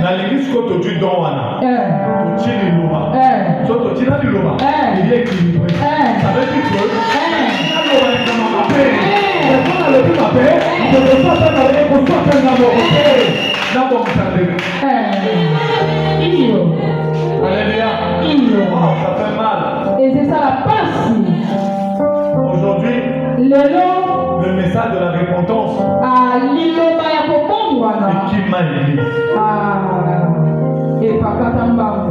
Dans l'église quand tu dis don wana. Tu dis le loma. Soit tu dis le loma. Il est équilibré. Ça veut dire que le loma est comme un papier. Quand on a le plus papier, il faut pas faire avec pour toi faire d'abord. D'abord ça Alléluia. Wow, ça fait mal. Et c'est ça la passe. Aujourd'hui, le message de la repentance et qui m'a aidé.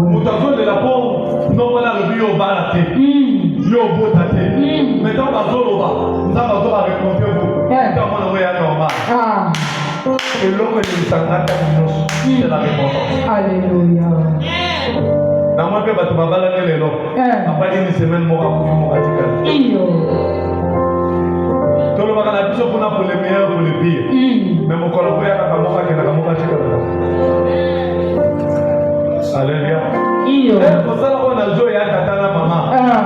Moutazo de la pauvre, non voilà le bio balaté, yo botaté. Maintenant bazoloba, nous avons raconté vous. Comment on est normal. Et l'homme de Sangata, c'est la repentance. Alléluia. Dans mon père, tu vas balader les lots. Après une semaine, moi, je vais tout le monde a la vision pour les meilleurs, pour les pires. Mais mon collaborateur a la Alléluia. Pour ça, on a joué à Tatana Maman.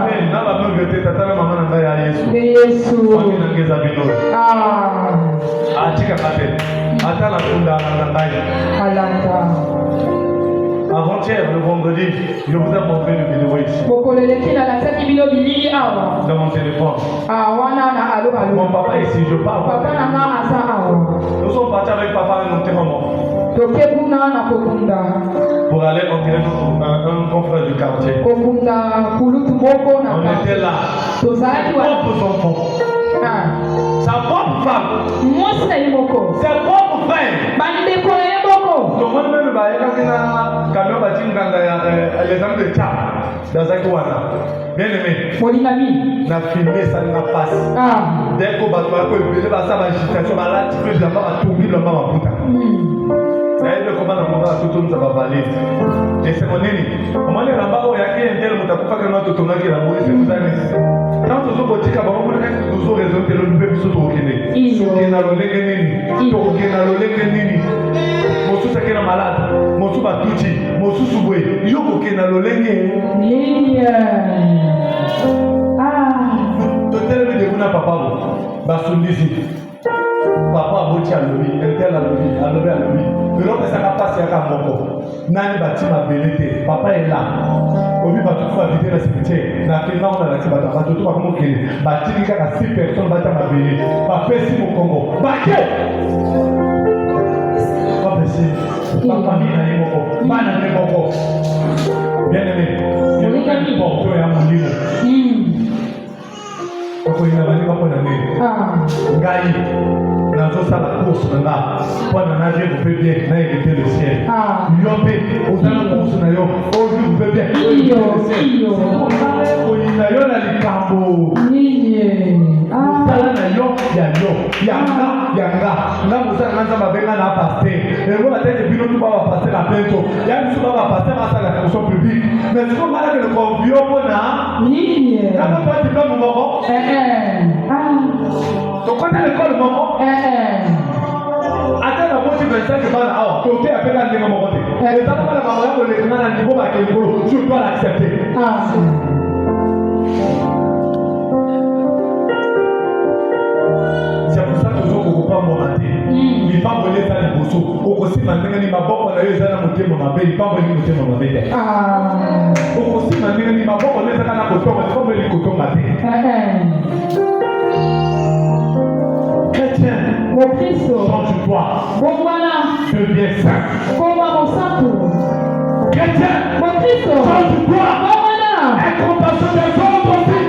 Et n'a pas même été Tatana Maman n'a pas Yesu. On est Zabino. Tika Kate. Attends la Funda Alanda. Avant-hier, le vendredi, je vous ai montré une vidéo ici. Dans mon téléphone. Mon papa ici, je parle. Nous sommes partis avec papa et notre maman. Pour aller enterrer un confrère du quartier. On était là. Ses propres enfants. Sa propre femme. Ses propres frères. Comment même camion les hommes de Tchad dans Zakouana. Bien aimé. Na filmé ça n'a pas. Dès qu'on va toi que ça va agitation là tu peux d'abord à tout le monde va puta. D'ailleurs comment on va tout ça va valer. Et c'est mon nini. On m'a dit là-bas il y a qui un tel mutakufa que notre tonga qui la mourir c'est vous allez. Quand tu so botika ba on reste toujours raison que le bébé so to okene. Qui na lo lenge nini. To okena lo lenge nini. Mosu sakena malade. Mosu batuchi. Mosu subwe. Yo okena lo lenge. Totel de kuna papa bo. Basundisi. Papa aboti alobi, entel alobi. Mais l'homme ça n'a pas à moko. Nani bati ma belete. Papa est là. Obi batu fa vider la cimetière. Na filma on a la tibata. Batu tout va comme kele. Bati ni kaka 6 personnes bata ma belete. Ba pesi mo Congo. Baké. Pas pesi. Papa ni na moko. Bana ni moko. Bien aimé. Il y a un bon peu à mon livre. Quand il a venu à mon ami, Gaï, dans la course, pendant la vie, vous pouvez bien éviter le ciel. Yopé, au sein de la course, vous pouvez bien éviter le ciel. Il y a les cambo. Là, vous avez un pasteur. Et vous avez des bilans qui vont passer la plainte. Il y a une chose qui va passer à la fonction publique. Mais si vous avez le convivial, vous avez un diplôme, donc quand elle école maman, attends la moitié 25 balles à côté après la maman côté. Et ça va la maman pour les gens à niveau à quel niveau tu dois l'accepter. C'est pour ça que je ne peux pas m'orater. Il ne pas voler ça les bossos. Au aussi maintenant il m'a pas voulu ça dans mon thème ma belle. Il pas voulu mon thème ma belle. Au aussi maintenant il m'a pas voulu ça dans la coton. Il pas voulu coton ma belle. Chrétien, mon Christ, change-toi. Bon voilà. Deviens saint. Comment mon sang? Chrétien, mon Christ, change-toi. Bon voilà. Aie compassion des autres aussi.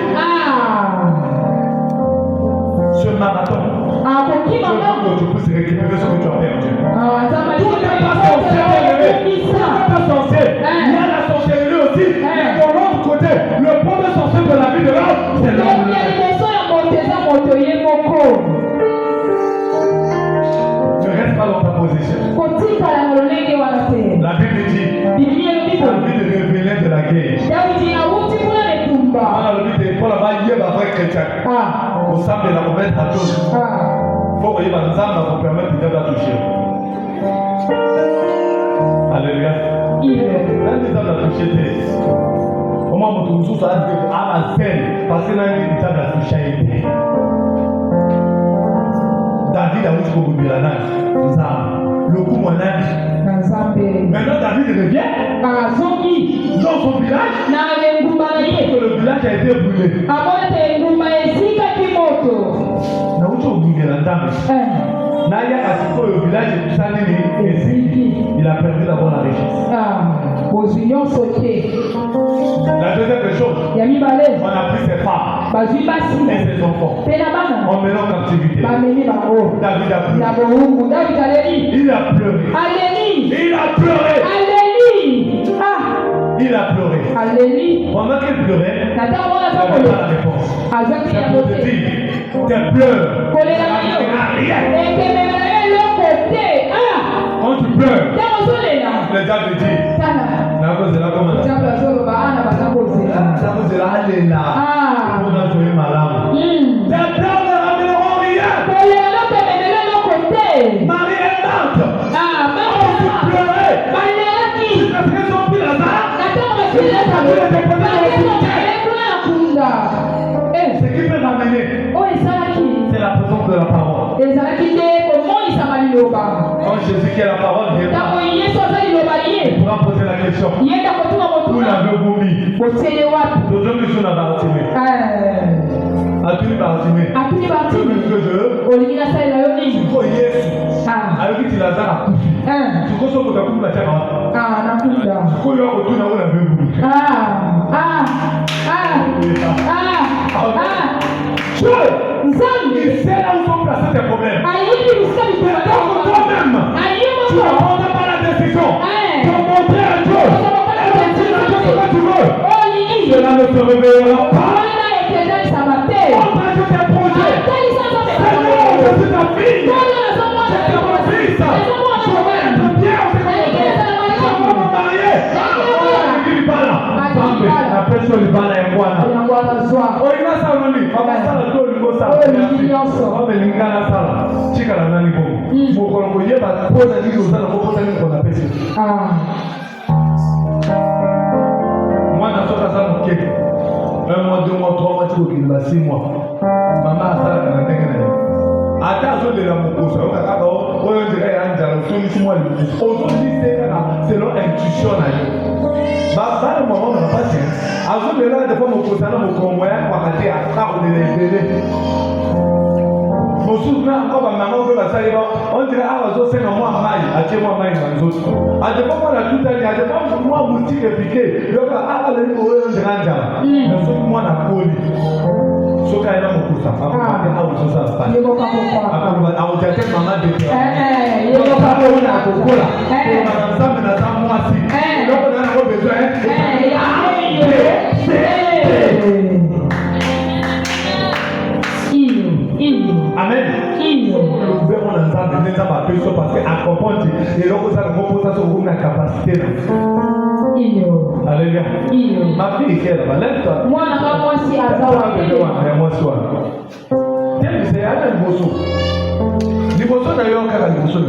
Ce marathon. Pour qui maman? Tu peux récupérer ce que tu as perdu. Tout n'est pas sorcier. Tout n'est pas sorcier. Il y a la sorcellerie aussi. Et de l'autre côté, le premier sorcier de la vie de l'homme, c'est l'homme. Ne reste pas dans ta position. La Bible dit, la vie de révéler de la guerre. Voilà le but de Paul là-bas, il y a un vrai chrétien. Au sein de la remettre à tous. Il faut que les âmes vous permettent de la toucher. Alléluia. Quand les âmes la toucher, comment vous tous à la scène, parce que là, il y a la toucher. David a eu ce le coup mon ami. Maintenant David revient dans son village. Que le village a été brûlé. Le village il a perdu d'abord la richesse. La deuxième chose, on a pris ses femmes et ses enfants. On met en captivité. David a pleuré. Il a pleuré. Il a pleuré. Il a pleuré. Pendant qu'il pleurait, il n'avait pas la réponse. C'est pour te dire, tes pleurs, quand tu pleures, le diable dit, la cause est là comme ça. La cause est là, elle est là. On a joué malade. Tes pleurs ne ramèneront rien. Marie est morte. Quand tu pleurais, tu t'as fait son pile à ça. Ce qui peut m'amener, c'est la présence de la parole. Quand Jésus qui est la parole viendra, il pourra poser la question. Où l'avez-vous mis? Aujourd'hui, je suis dans Bartimée. As-tu Bartimée? Que je avec qui Lazare a couché. Tu connais ce que tu as coupé la terre. Tu connais le retour là où l'avez-vous mis. Il sait là où sont placés tes problèmes. Donc toi-même, tu ne prendras pas la décision de montrer à Dieu et de dire à Dieu ce que tu veux. Cela ne se réveillera pas. On va tes projets. Seigneur, je suis ta fille. Je suis mon fils. Je vais être bien. Je vais me marier. La personne lui parle à moi. Un mois, 2 mois, 3 mois, 6 mois. Maman a ça dans la tête. Attends, de la mokosa. On dirait un aujourd'hui, c'est leur intuition. Baba le moment on n'a pas dit. Avant de là, des fois, mon cousin, mon conjoint, on a dit à ça, on est les mon souvenir encore, ma maman veut la salle. On dirait, ah, on s'est en moi, maille, à tiens moi, maille, dans les autres. À des fois, on a tout allé, à des fois, moi, boutique est piqué. Donc, ah, on est pour eux, on dirait un diable. Mais sauf moi, on a poli. Ce cas là, mon cousin, après, on a dit, ah, on s'en passe. Après, on a dit, maman, de toi. On a pas on a beaucoup là. On a ça, mais on a ça, moi aussi. Donc, on a besoin. Amen. Le gouvernement n'a pas besoin parce qu'à comprendre, et là, ça repose sur une capacité. Alléluia. Ma fille est là, lève-toi. Moi, je suis à moi, c'est un bosso. Du bosso d'ailleurs, quand il bosso,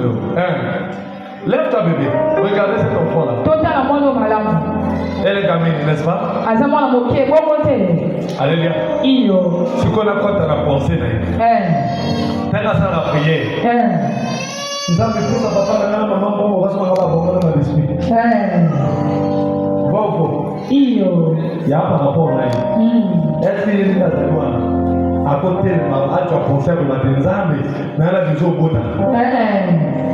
lève-toi, bébé. Regardez cet enfant-là. Elle est gamine, n'est-ce pas? Alléluia. Ce qu'on a quand on a pensé, t'as la prière. Nous avons fait ça, papa, la maman, on va se faire dans l'esprit. Bon, il y a par rapport à est-ce qu'il y a une à côté de ma tu as pensé à ma mais la vision au bout.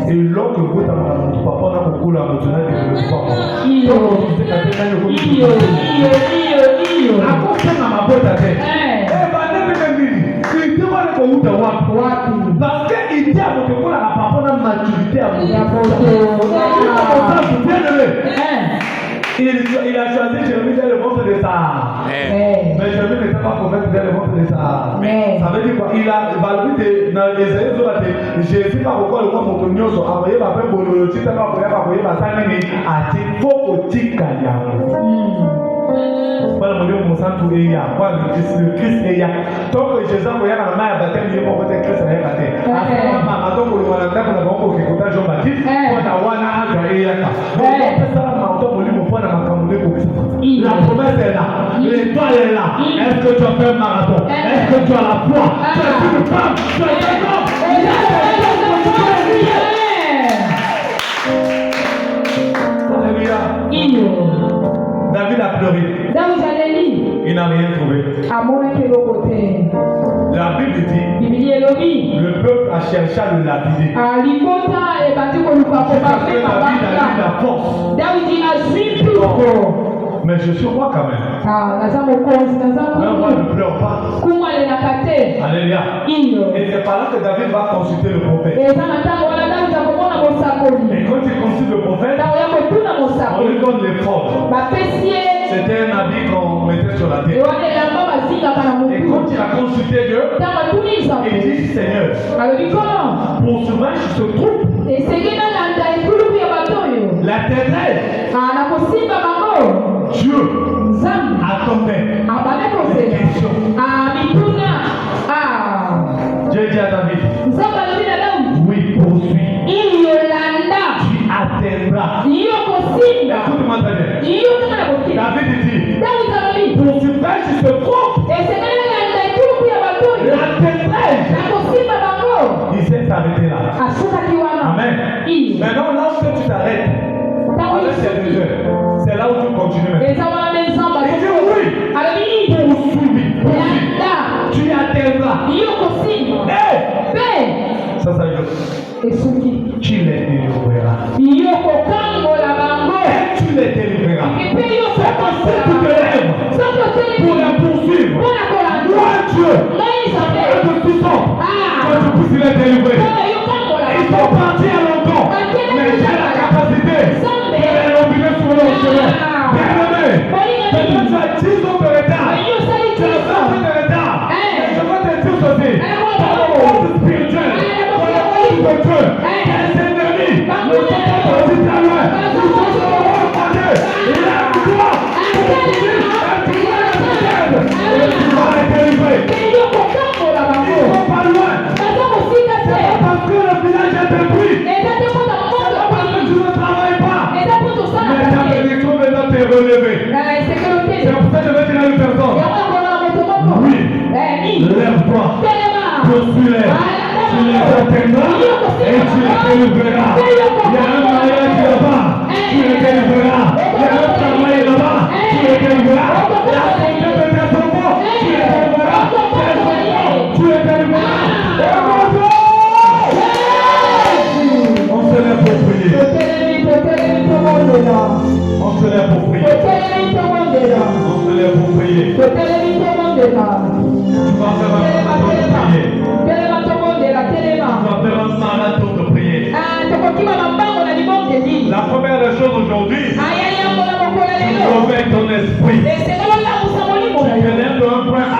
Et l'homme que vous avez papa n'a beaucoup la moitié de papa. À côté de ma boîte à tête. Parce qu'il dit à votre école à papa la maturité à vous. Il a choisi Jérémie dans le ventre de Sarah. Mais Jérémie n'était pas prophète dans le ventre de Sarah. Ça veut dire quoi? Il a validé dans les Ézéchiel. Jésus n'a pas encore le monde pour nous. Après, il va faire pour le titre. Après, il va faire pour le titre. Faut tika yango. Voilà mon Dieu, mon sang tout est là. Voilà le Christ est là. Tant que Jésus a envoyé la main à baptême, il est mort côté Christ est là. Attends pour le voilà, d'accord, on a beaucoup qui écoutent Jean-Baptiste. On a wana anga est là. Donc on peut ça là, on peut lui montrer dans ma camouflée pour ça. La promesse est là, l'étoile est là. Est-ce que tu as fait un marathon? Est-ce que tu as la foi? Tu es une femme, tu es un homme. a cherché à le lapider. Parce que David a eu la force. Mais je suis roi quand même. Mais moi ne pleure pas. Alléluia. Et c'est par là que David va consulter le prophète. Et quand il consulte le prophète, on lui donne l'éphod. C'était un habit qu'on mettait sur la tête. Et quand il a consulté Dieu, il dit Seigneur, pour sauver ce troupe, la ténèbre, Dieu attendait les questions. Dieu dit à David, oui, poursuis. Tu atteindras. Écoute-moi très bien. David dit, pour sauver ce troupe, la ténèbre, il s'est arrêté là. Amen. Maintenant, là où tu t'arrêtes, avec ces 2 heures, c'est là où tu continues maintenant. Il dit oui, poursuis. Tu atteindras. Ça veut dire tu les délivreras. Tu les délivreras. C'est parce que tu te lèves pour les poursuivre. Moi, Dieu, je te puissant, que tu puisses les délivrer. Ils sont partis à longtemps, mais j'ai la capacité de les emmener sur leur chemin. Bien-aimé, peut-être tu as 10 ans de retard, tu as 20 ans de retard, mais je veux te dire ceci, par le monde spirituel, par le monde de Dieu, tes ennemis ne sont pas partis très loin, ils sont sur le roi parler, lève-toi, poursuis, et tu vas les délivrer. Ils ne sont pas loin, c'est pas parce que le village est détruit, c'est pas parce que tu ne travailles pas, mais ta bénédiction maintenant t'est relevée. C'est pour ça que je vais dire à une personne, oui, lève-toi, poursuis-les, tu les atteindras et tu les délivreras. Il y a un mariage là-bas, tu les délivreras. Il y a un travail là-bas, tu les délivreras. La santé de tes enfants, tu les délivreras. Tes enfants, tu les délivreras. On se lève pour prier. On se lève pour prier. On se lève pour prier. Tu vas faire un marathon de prier. Tu vas faire un marathon de prier. La première des choses aujourd'hui, réveille ton esprit. Tu te lèves de un point A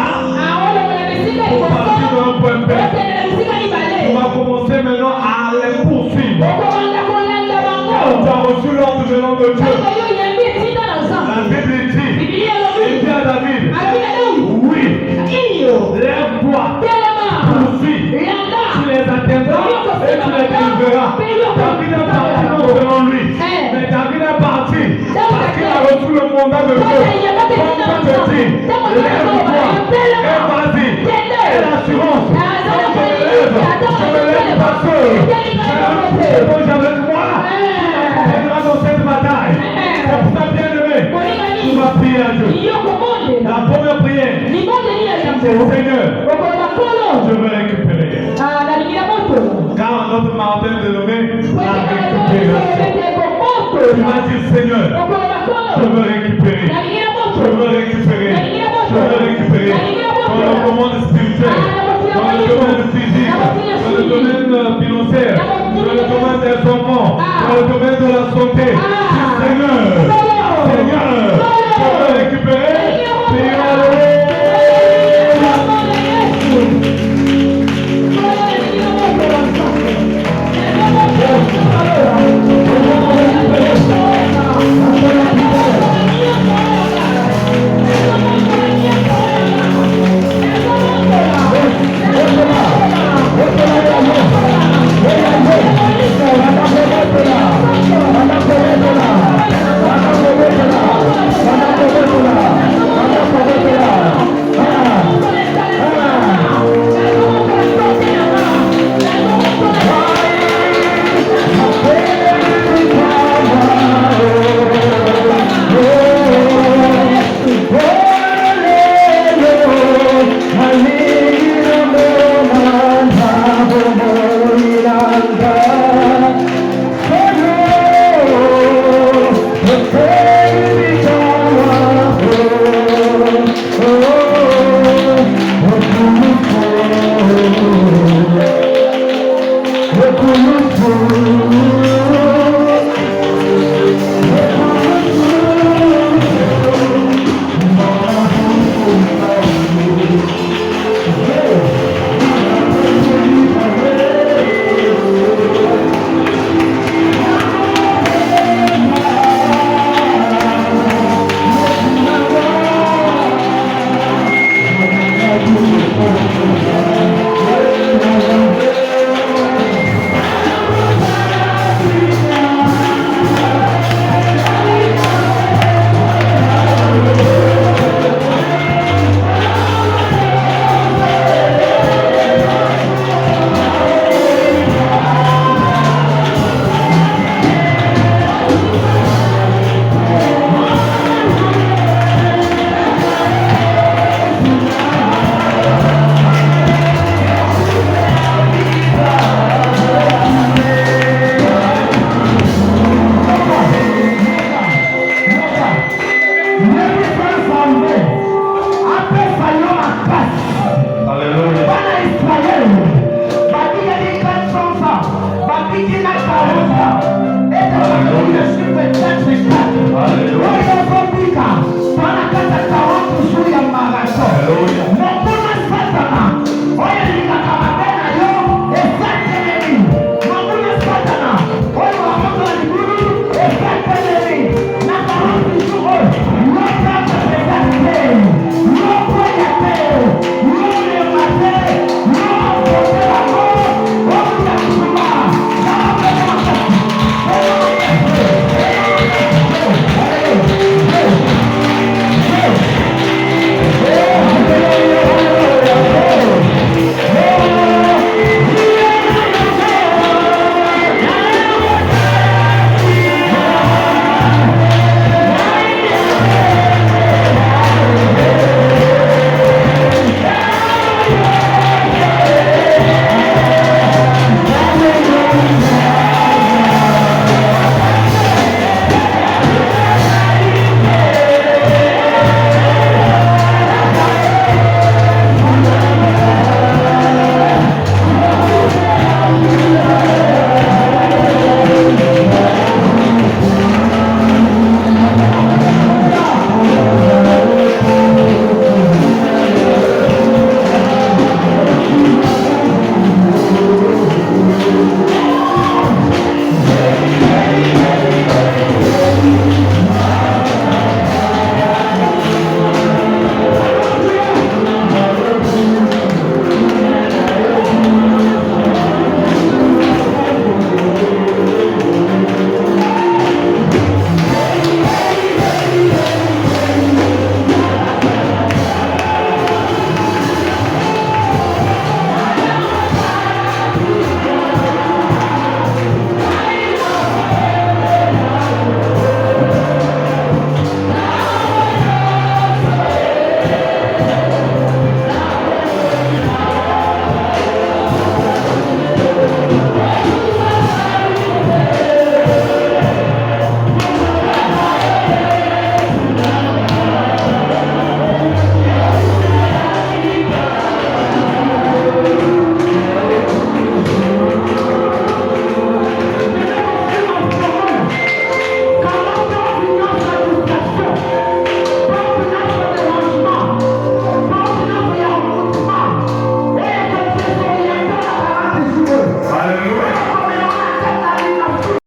pour partir de un point B. Tu vas commencer maintenant à les poursuivre. Tu as reçu l'ordre venant de Dieu. La Bible dit, il dit à David, oui, lève-toi, poursuis, tu les atteindras et tu les délivreras. David est parti non selon lui, mais David est parti parce qu'il a reçu le mandat de Dieu. Comme je te dis, lève-toi et vas-y, et l'assurance, quand je me lève parce que j'ai un projet avec moi, qui m'accompagnera dans cette bataille. C'est pour ça, bien-aimé, tu vas prier à Dieu. La première prière, c'est Seigneur, je veux récupérer. Car notre Martin dénommé la récupération. Tu vas dire Seigneur, je veux récupérer. Je veux récupérer. Je veux récupérer. Dans le monde spirituel, dans le domaine physique, dans le domaine financier, dans le domaine des enfants, dans le domaine de la santé. Seigneur, Seigneur, je veux récupérer. Thank you. Alléluia.